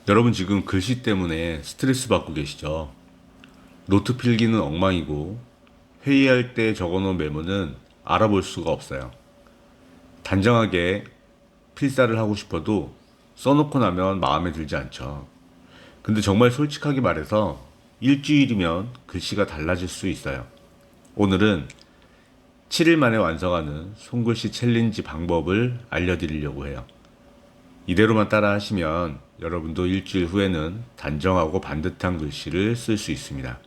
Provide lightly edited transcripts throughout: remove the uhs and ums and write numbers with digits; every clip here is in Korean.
여러분 지금 글씨 때문에 스트레스 받고 계시죠? 노트 필기는 엉망이고 회의할 때 적어놓은 메모는 알아볼 수가 없어요. 단정하게 필사를 하고 싶어도 써놓고 나면 마음에 들지 않죠. 근데 정말 솔직하게 말해서 일주일이면 글씨가 달라질 수 있어요. 오늘은 7일 만에 완성하는 손글씨 챌린지 방법을 알려드리려고 해요. 이대로만 따라 하시면 여러분도 일주일 후에는 단정하고 반듯한 글씨를 쓸 수 있습니다.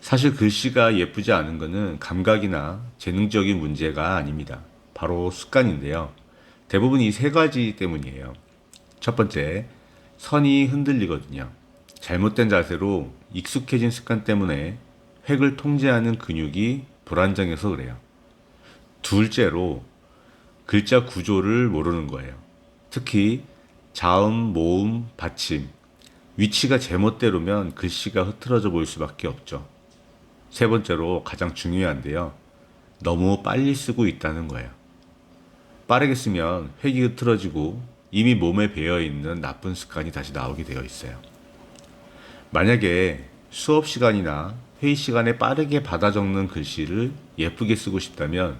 사실 글씨가 예쁘지 않은 것은 감각이나 재능적인 문제가 아닙니다. 바로 습관인데요. 대부분 이 세 가지 때문이에요. 첫 번째, 선이 흔들리거든요. 잘못된 자세로 익숙해진 습관 때문에 획을 통제하는 근육이 불안정해서 그래요. 둘째로, 글자 구조를 모르는 거예요. 특히 자음, 모음, 받침, 위치가 제멋대로면 글씨가 흐트러져 보일 수밖에 없죠. 세 번째로 가장 중요한데요. 너무 빨리 쓰고 있다는 거예요. 빠르게 쓰면 획이 흐트러지고 이미 몸에 배어 있는 나쁜 습관이 다시 나오게 되어 있어요. 만약에 수업 시간이나 회의 시간에 빠르게 받아 적는 글씨를 예쁘게 쓰고 싶다면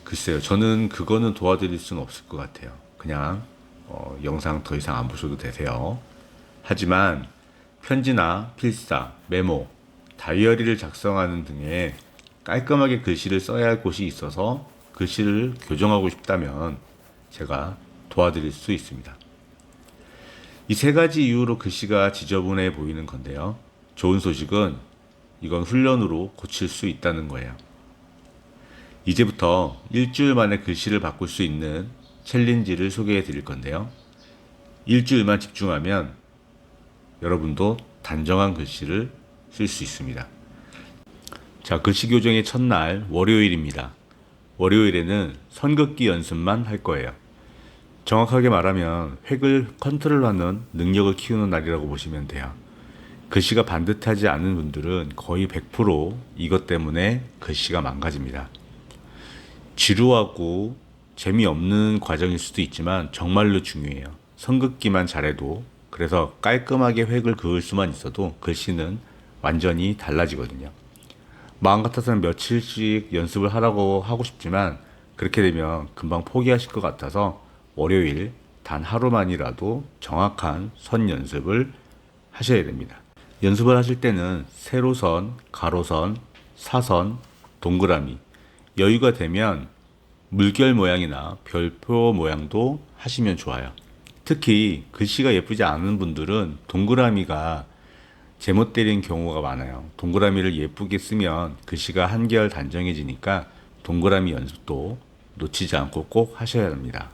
글쎄요, 저는 그거는 도와드릴 수는 없을 것 같아요. 그냥 영상 더 이상 안 보셔도 되세요. 하지만 편지나 필사, 메모, 다이어리를 작성하는 등의 깔끔하게 글씨를 써야 할 곳이 있어서 글씨를 교정하고 싶다면 제가 도와드릴 수 있습니다. 이 세 가지 이유로 글씨가 지저분해 보이는 건데요. 좋은 소식은 이건 훈련으로 고칠 수 있다는 거예요. 이제부터 일주일 만에 글씨를 바꿀 수 있는 챌린지를 소개해 드릴 건데요. 일주일만 집중하면 여러분도 단정한 글씨를 쓸 수 있습니다. 자, 글씨 교정의 첫날 월요일입니다. 월요일에는 선긋기 연습만 할 거예요. 정확하게 말하면 획을 컨트롤하는 능력을 키우는 날이라고 보시면 돼요. 글씨가 반듯하지 않은 분들은 거의 100% 이것 때문에 글씨가 망가집니다. 지루하고 재미없는 과정일 수도 있지만 정말로 중요해요. 선긋기만 잘해도, 그래서 깔끔하게 획을 그을 수만 있어도 글씨는 완전히 달라지거든요. 마음 같아서는 며칠씩 연습을 하고 싶지만 그렇게 되면 금방 포기하실 것 같아서 월요일 단 하루만이라도 정확한 선 연습을 하셔야 됩니다. 연습을 하실 때는 세로선, 가로선, 사선, 동그라미, 여유가 되면 물결 모양이나 별표 모양도 하시면 좋아요. 특히 글씨가 예쁘지 않은 분들은 동그라미가 제멋대로인 경우가 많아요. 동그라미를 예쁘게 쓰면 글씨가 한결 단정해지니까 동그라미 연습도 놓치지 않고 꼭 하셔야 합니다.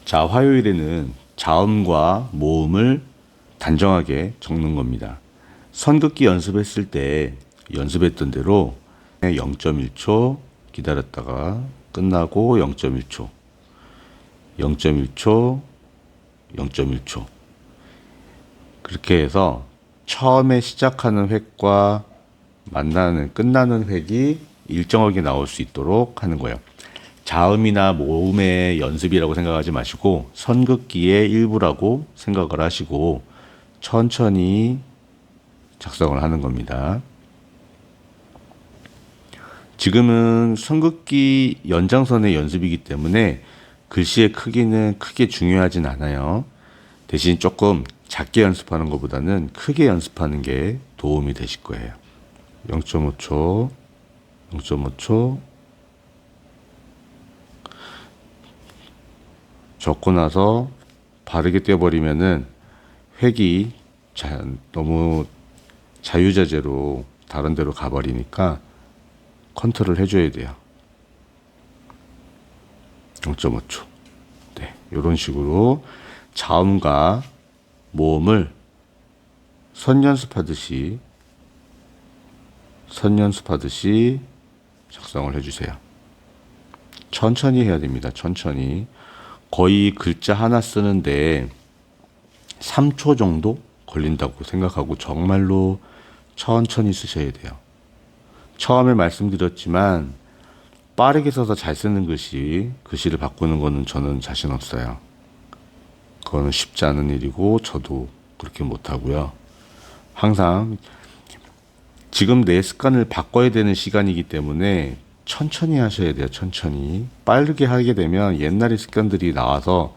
자, 화요일에는 자음과 모음을 단정하게 적는 겁니다. 선긋기 연습했을 때 연습했던 대로 0.1초 기다렸다가 끝나고 0.1초, 0.1초, 0.1초. 그렇게 해서 처음에 시작하는 획과 끝나는 획이 일정하게 나올 수 있도록 하는 거예요. 자음이나 모음의 연습이라고 생각하지 마시고 선긋기의 일부라고 생각을 하시고 천천히 작성을 하는 겁니다. 지금은 선긋기 연장선의 연습이기 때문에 글씨의 크기는 크게 중요하진 않아요. 대신 조금 작게 연습하는 것보다는 크게 연습하는 게 도움이 되실 거예요. 0.5초, 0.5초. 적고 나서 바르게 떼어버리면은 획이 너무 자유자재로 다른 데로 가버리니까 컨트롤 해줘야 돼요. 0.5초. 네, 이런 식으로 자음과 모음을 선 연습하듯이 작성을 해주세요. 천천히 해야 됩니다. 천천히. 거의 글자 하나 쓰는데 3초 정도 걸린다고 생각하고 정말로 천천히 쓰셔야 돼요. 처음에 말씀드렸지만 빠르게 써서 잘 쓰는 글씨를 바꾸는 거는 저는 자신 없어요. 그거는 쉽지 않은 일이고 저도 그렇게 못하고요. 항상 지금 내 습관을 바꿔야 되는 시간이기 때문에 천천히 하셔야 돼요. 천천히. 빠르게 하게 되면 옛날의 습관들이 나와서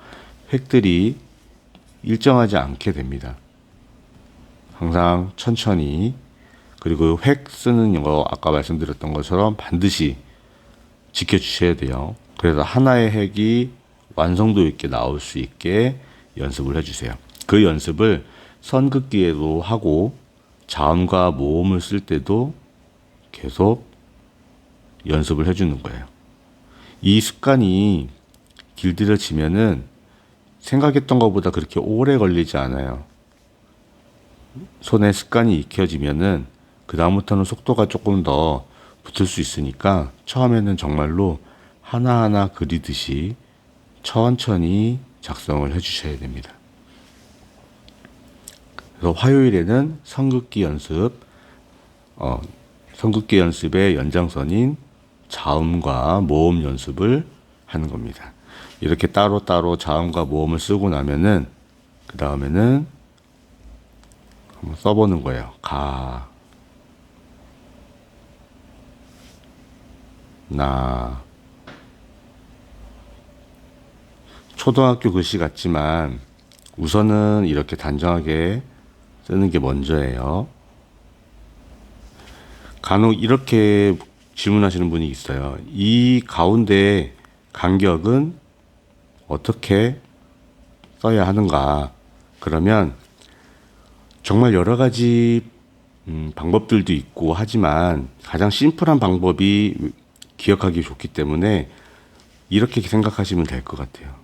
획들이 일정하지 않게 됩니다. 항상 천천히. 그리고 획 쓰는 거 아까 말씀드렸던 것처럼 반드시 지켜주셔야 돼요. 그래서 하나의 획이 완성도 있게 나올 수 있게 연습을 해주세요. 그 연습을 선긋기에도 하고 자음과 모음을 쓸 때도 계속 연습을 해주는 거예요. 이 습관이 길들여지면은 생각했던 것보다 그렇게 오래 걸리지 않아요. 손에 습관이 익혀지면은 그 다음부터는 속도가 조금 더 붙을 수 있으니까 처음에는 정말로 하나하나 그리듯이 천천히 작성을 해주셔야 됩니다. 그래서 화요일에는 선긋기 연습, 선긋기 연습의 연장선인 자음과 모음 연습을 하는 겁니다. 이렇게 따로따로 자음과 모음을 쓰고 나면은 그 다음에는 한번 써보는 거예요. 가, 나. 초등학교 글씨 같지만 우선은 이렇게 단정하게 쓰는 게 먼저예요. 간혹 이렇게 질문하시는 분이 있어요. 이 가운데 간격은 어떻게 써야 하는가? 그러면 정말 여러 가지 방법들도 있고 하지만 가장 심플한 방법이 기억하기 좋기 때문에 이렇게 생각하시면 될 것 같아요.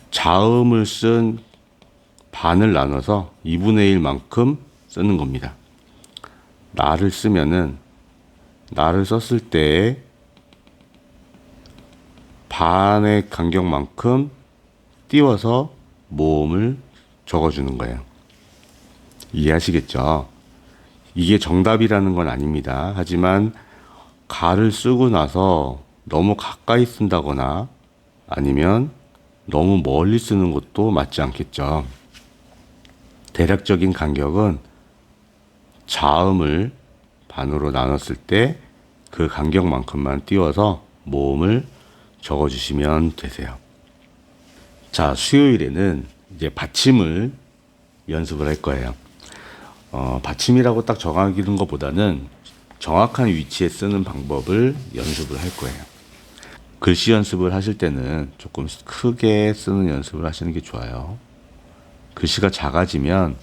자음을 쓴 반을 나눠서 2분의 1만큼 쓰는 겁니다. 나를 쓰면은 나를 썼을 때 반의 간격만큼 띄워서 모음을 적어주는 거예요. 이해하시겠죠? 이게 정답이라는 건 아닙니다. 하지만 가를 쓰고 나서 너무 가까이 쓴다거나 아니면 너무 멀리 쓰는 것도 맞지 않겠죠. 대략적인 간격은 자음을 반으로 나눴을 때 그 간격만큼만 띄워서 모음을 적어주시면 되세요. 자, 수요일에는 이제 받침을 연습을 할 거예요. 받침이라고 딱 정하기는 것보다는 정확한 위치에 쓰는 방법을 연습을 할 거예요. 글씨 연습을 하실 때는 조금 크게 쓰는 연습을 하시는 게 좋아요. 글씨가 작아지면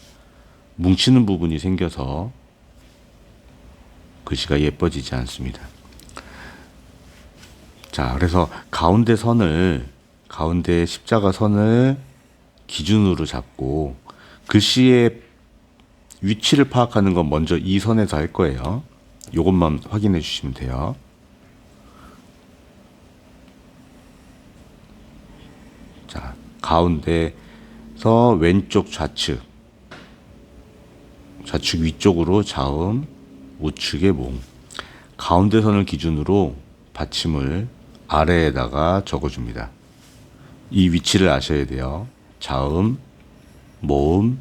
뭉치는 부분이 생겨서 글씨가 예뻐지지 않습니다. 자, 그래서 가운데 십자가 선을 기준으로 잡고 글씨의 위치를 파악하는 건 먼저 이 선에서 할 거예요. 이것만 확인해 주시면 돼요. 자, 가운데서 왼쪽 좌측 위쪽으로 자음, 우측에 모음. 가운데 선을 기준으로 받침을 아래에다가 적어줍니다. 이 위치를 아셔야 돼요. 자음, 모음,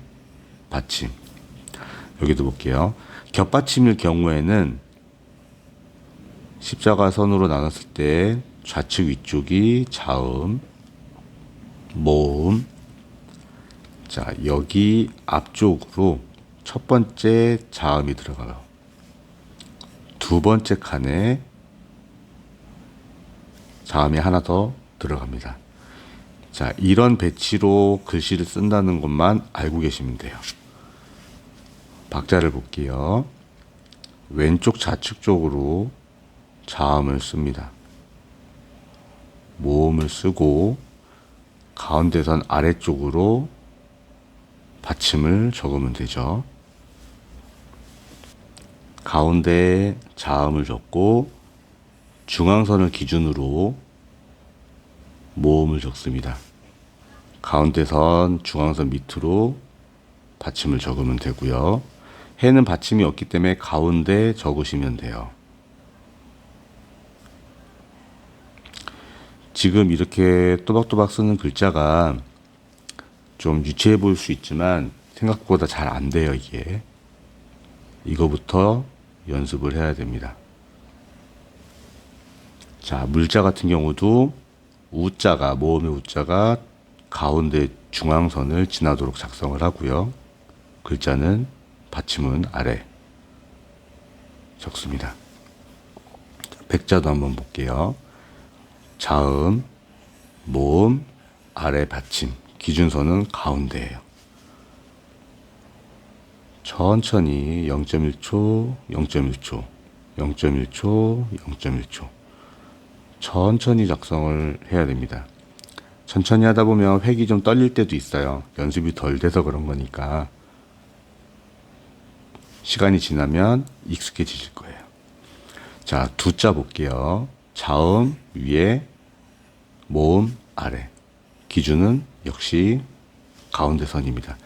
받침. 여기도 볼게요. 겹받침일 경우에는 십자가 선으로 나눴을 때 좌측 위쪽이 자음, 모음. 자, 여기 앞쪽으로 첫 번째 자음이 들어가요. 두 번째 칸에 자음이 하나 더 들어갑니다. 자, 이런 배치로 글씨를 쓴다는 것만 알고 계시면 돼요. 박자를 볼게요. 왼쪽 좌측 쪽으로 자음을 씁니다. 모음을 쓰고 가운데 선 아래쪽으로 받침을 적으면 되죠. 가운데 자음을 적고 중앙선을 기준으로 모음을 적습니다. 가운데 선, 중앙선 밑으로 받침을 적으면 되고요. 해는 받침이 없기 때문에 가운데 적으시면 돼요. 지금 이렇게 또박또박 쓰는 글자가 좀 유치해 보일 수 있지만 생각보다 잘 안 돼요, 이게. 이거부터 연습을 해야 됩니다. 자, 물자 같은 경우도 우자가, 모음의 우자가 가운데 중앙선을 지나도록 작성을 하고요. 글자는 받침은 아래 적습니다. 백자도 한번 볼게요. 자음, 모음, 아래 받침, 기준선은 가운데예요. 천천히 0.1초, 0.1초, 0.1초, 0.1초 천천히 작성을 해야 됩니다. 천천히 하다 보면 획이 좀 떨릴 때도 있어요. 연습이 덜 돼서 그런 거니까 시간이 지나면 익숙해지실 거예요. 자, 두자 볼게요. 자음 위에, 모음 아래, 기준은 역시 가운데 선입니다.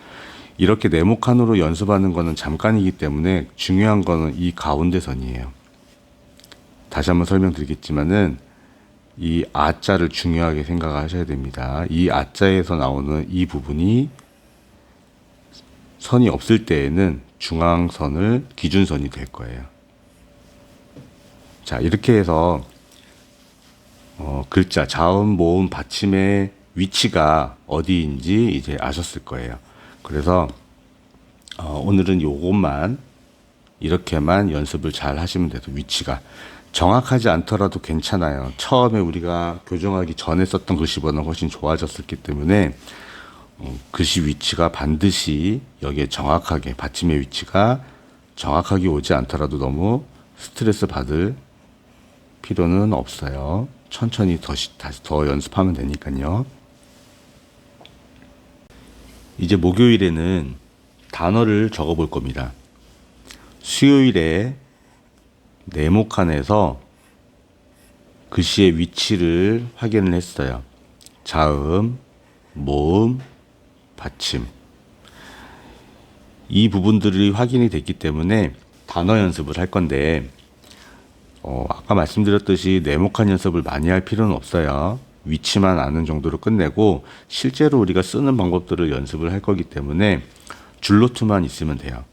이렇게 네모칸으로 연습하는 거는 잠깐이기 때문에 중요한 거는 이 가운데 선이에요. 다시 한번 설명드리겠지만은 이 아자를 중요하게 생각하셔야 됩니다. 이 아자에서 나오는 이 부분이 선이 없을 때에는 중앙선을 기준선이 될 거예요. 자, 이렇게 해서 글자, 자음, 모음, 받침의 위치가 어디인지 이제 아셨을 거예요. 그래서 오늘은 요것만 이렇게만 연습을 잘 하시면 돼요. 위치가 정확하지 않더라도 괜찮아요. 처음에 우리가 교정하기 전에 썼던 글씨보다는 훨씬 좋아졌었기 때문에 글씨 위치가 반드시 여기에 정확하게, 받침의 위치가 정확하게 오지 않더라도 너무 스트레스 받을 필요는 없어요. 천천히 다시 더 연습하면 되니까요. 이제 목요일에는 단어를 적어 볼 겁니다. 수요일에 네모칸에서 글씨의 위치를 확인을 했어요. 자음, 모음, 받침. 이 부분들이 확인이 됐기 때문에 단어 연습을 할 건데 아까 말씀드렸듯이 네모칸 연습을 많이 할 필요는 없어요. 위치만 아는 정도로 끝내고 실제로 우리가 쓰는 방법들을 연습을 할 거기 때문에 줄노트만 있으면 돼요.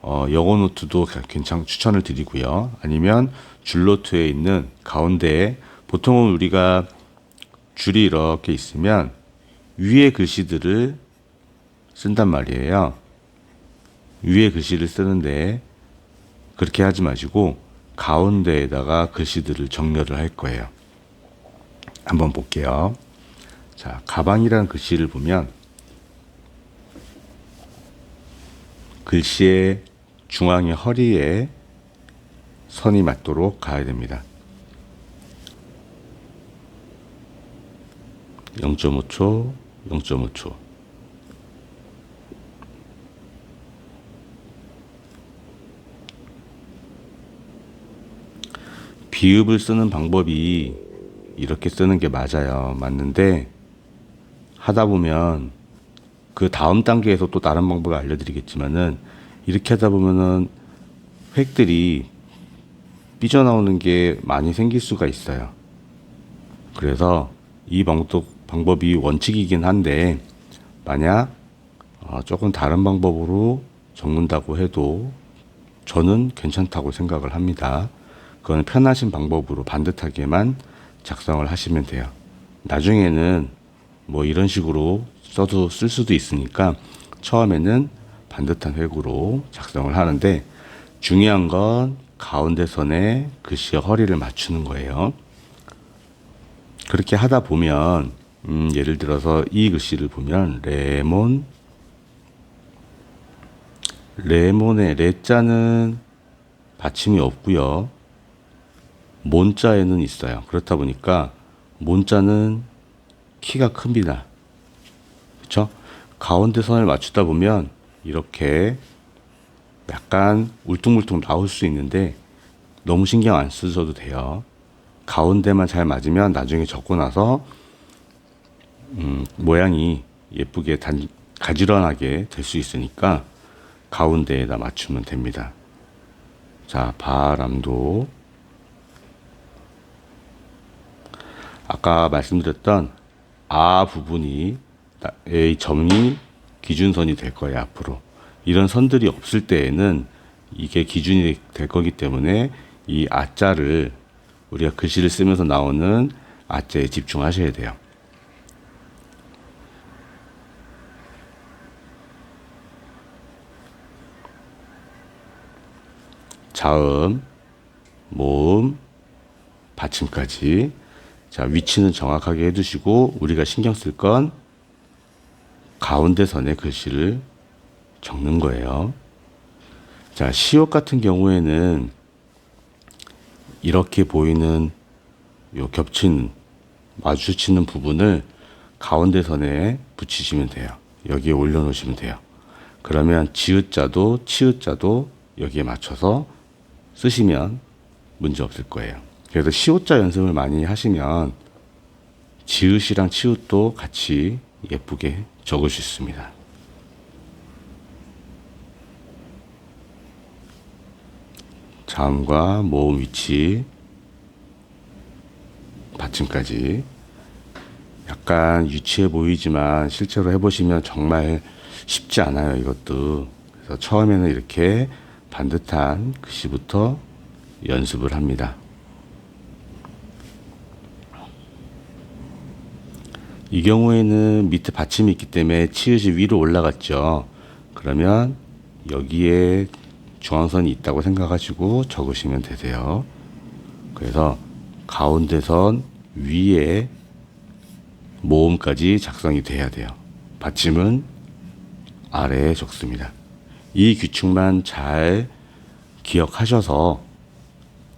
영어 노트도 괜찮 추천을 드리고요. 아니면 줄노트에 있는 가운데에 보통은 우리가 줄이 이렇게 있으면 위에 글씨들을 쓴단 말이에요. 위에 글씨를 쓰는데 그렇게 하지 마시고 가운데에다가 글씨들을 정렬을 할 거예요. 한번 볼게요. 자, 가방이라는 글씨를 보면 글씨의 중앙의 허리에 선이 맞도록 가야 됩니다. 0.5초, 0.5초. 비읍을 쓰는 방법이 이렇게 쓰는 게 맞아요. 맞는데 하다 보면 그 다음 단계에서 또 다른 방법을 알려드리겠지만은 이렇게 하다 보면은 획들이 삐져나오는 게 많이 생길 수가 있어요. 그래서 이 방법이 원칙이긴 한데 만약 조금 다른 방법으로 적는다고 해도 저는 괜찮다고 생각을 합니다. 그건 편하신 방법으로 반듯하게만 작성을 하시면 돼요. 나중에는 뭐 이런 식으로 쓸 수도 있으니까 처음에는 반듯한 획으로 작성을 하는데 중요한 건 가운데 선에 글씨의 허리를 맞추는 거예요. 그렇게 하다 보면 예를 들어서 이 글씨를 보면 레몬의 레자는 받침이 없고요. 몬자에는 있어요. 그렇다 보니까 몬자는 키가 큽니다. 그렇죠? 가운데 선을 맞추다 보면 이렇게 약간 울퉁불퉁 나올 수 있는데 너무 신경 안 쓰셔도 돼요. 가운데만 잘 맞으면 나중에 적고 나서 모양이 예쁘게 가지런하게 될 수 있으니까 가운데에다 맞추면 됩니다. 자, 바람도 아까 말씀드렸던 아 부분이 이 점이 기준선이 될 거예요, 앞으로. 이런 선들이 없을 때에는 이게 기준이 될 거기 때문에 이 아자를 우리가 글씨를 쓰면서 나오는 아자에 집중하셔야 돼요. 자음, 모음, 받침까지. 자, 위치는 정확하게 해두시고 우리가 신경 쓸 건 가운데 선에 글씨를 적는 거예요. 자, 시옷 같은 경우에는 이렇게 보이는 요 겹치는 마주치는 부분을 가운데 선에 붙이시면 돼요. 여기에 올려놓으시면 돼요. 그러면 지읒자도 치읒자도 여기에 맞춰서 쓰시면 문제 없을 거예요. 그래서 시옷자 연습을 많이 하시면 지읒이랑 치읒도 같이 예쁘게 적을 수 있습니다. 자음과 모음 위치, 받침까지. 약간 유치해 보이지만 실제로 해보시면 정말 쉽지 않아요, 이것도. 그래서 처음에는 이렇게 반듯한 글씨부터 연습을 합니다. 이 경우에는 밑에 받침이 있기 때문에 치읓이 위로 올라갔죠. 그러면 여기에 중앙선이 있다고 생각하시고 적으시면 되세요. 그래서 가운데 선 위에 모음까지 작성이 돼야 돼요. 받침은 아래에 적습니다. 이 규칙만 잘 기억하셔서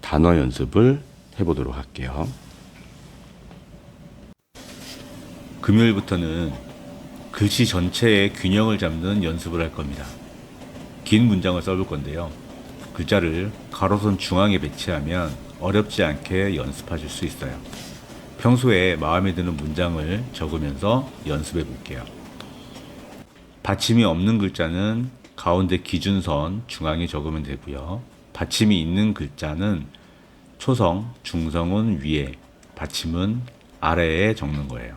단어 연습을 해보도록 할게요. 금요일부터는 글씨 전체의 균형을 잡는 연습을 할 겁니다. 긴 문장을 써볼 건데요. 글자를 가로선 중앙에 배치하면 어렵지 않게 연습하실 수 있어요. 평소에 마음에 드는 문장을 적으면서 연습해 볼게요. 받침이 없는 글자는 가운데 기준선 중앙에 적으면 되고요. 받침이 있는 글자는 초성, 중성은 위에, 받침은 아래에 적는 거예요.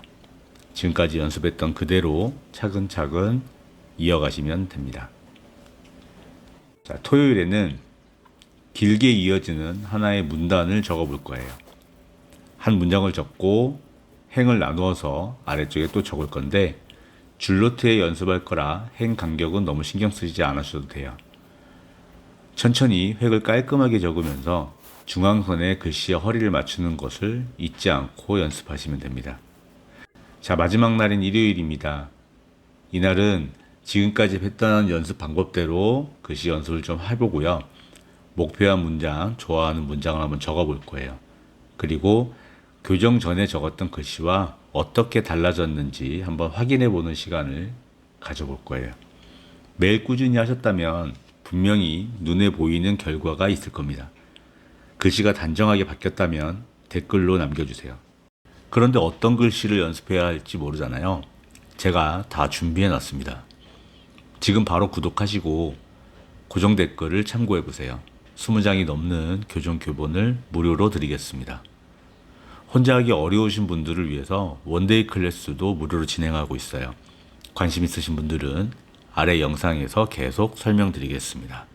지금까지 연습했던 그대로 차근차근 이어가시면 됩니다. 자, 토요일에는 길게 이어지는 하나의 문단을 적어 볼 거예요. 한 문장을 적고 행을 나누어서 아래쪽에 또 적을 건데 줄노트에 연습할 거라 행 간격은 너무 신경 쓰지 않으셔도 돼요. 천천히 획을 깔끔하게 적으면서 중앙선에 글씨의 허리를 맞추는 것을 잊지 않고 연습하시면 됩니다. 자, 마지막 날인 일요일입니다. 이날은 지금까지 했던 연습 방법대로 글씨 연습을 좀 해보고요. 목표한 문장, 좋아하는 문장을 한번 적어볼 거예요. 그리고 교정 전에 적었던 글씨와 어떻게 달라졌는지 한번 확인해 보는 시간을 가져볼 거예요. 매일 꾸준히 하셨다면 분명히 눈에 보이는 결과가 있을 겁니다. 글씨가 단정하게 바뀌었다면 댓글로 남겨주세요. 그런데 어떤 글씨를 연습해야 할지 모르잖아요. 제가 다 준비해 놨습니다. 지금 바로 구독하시고 고정 댓글을 참고해 보세요. 20장이 넘는 교정 교본을 무료로 드리겠습니다. 혼자 하기 어려우신 분들을 위해서 원데이 클래스도 무료로 진행하고 있어요. 관심 있으신 분들은 아래 영상에서 계속 설명드리겠습니다.